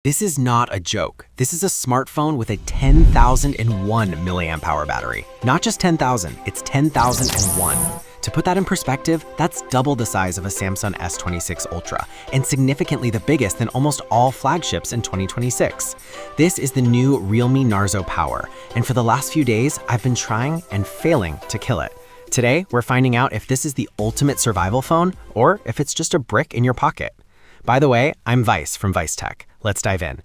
This is not a joke. This is a smartphone with a 10,001 milliamp hour battery. Not just 10,000, it's 10,001. To put that in perspective, that's double the size of a Samsung S26 Ultra, and significantly the biggest than almost all flagships in 2026. This is the new Realme Narzo Power, and for the last few days, I've been trying and failing to kill it. Today, we're finding out if this is the ultimate survival phone, or if it's just a brick in your pocket. By the way, I'm Vice from Vice Tech. Let's dive in.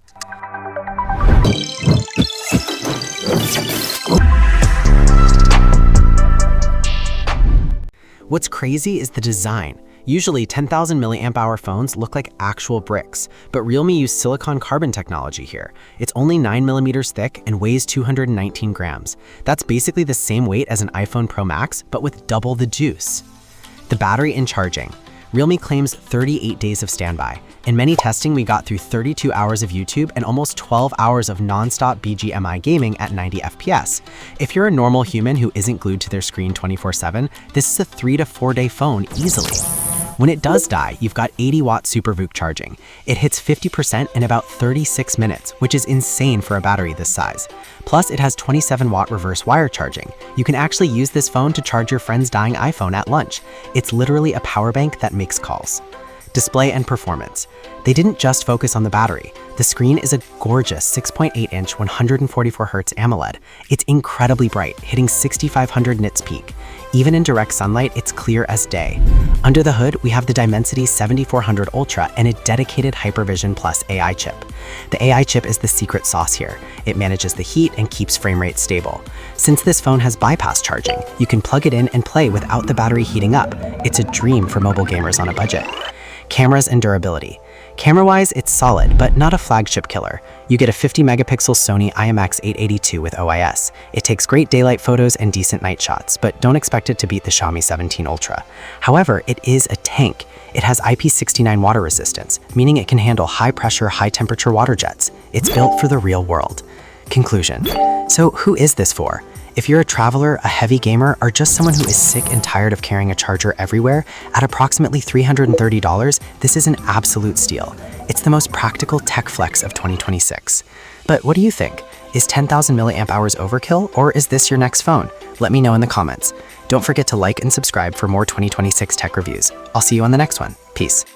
What's crazy is the design. Usually 10,000 milliamp hour phones look like actual bricks, but Realme used silicon carbon technology here. It's only 9 millimeters thick and weighs 219 grams. That's basically the same weight as an iPhone Pro Max, but with double the juice. The battery and charging. Realme claims 38 days of standby. In many testing, we got through 32 hours of YouTube and almost 12 hours of non-stop BGMI gaming at 90 FPS. If you're a normal human who isn't glued to their screen 24/7, this is a 3 to 4 day phone easily. When it does die, you've got 80-watt SuperVOOC charging. It hits 50% in about 36 minutes, which is insane for a battery this size. Plus, it has 27-watt reverse wire charging. You can actually use this phone to charge your friend's dying iPhone at lunch. It's literally a power bank that makes calls. Display and performance. They didn't just focus on the battery. The screen is a gorgeous 6.8-inch 144Hz AMOLED. It's incredibly bright, hitting 6,500 nits peak. Even in direct sunlight, it's clear as day. Under the hood, we have the Dimensity 7400 Ultra and a dedicated HyperVision Plus AI chip. The AI chip is the secret sauce here. It manages the heat and keeps frame rate stable. Since this phone has bypass charging, you can plug it in and play without the battery heating up. It's a dream for mobile gamers on a budget. Cameras and durability. Camera-wise, it's solid, but not a flagship killer. You get a 50-megapixel Sony IMX882 with OIS. It takes great daylight photos and decent night shots, but don't expect it to beat the Xiaomi 17 Ultra. However, it is a tank. It has IP69 water resistance, meaning it can handle high-pressure, high-temperature water jets. It's built for the real world. Conclusion. So who is this for? If you're a traveler, a heavy gamer, or just someone who is sick and tired of carrying a charger everywhere, at approximately $330, this is an absolute steal. It's the most practical tech flex of 2026. But what do you think? Is 10,000 milliamp hours overkill, or is this your next phone? Let me know in the comments. Don't forget to like and subscribe for more 2026 tech reviews. I'll see you on the next one. Peace.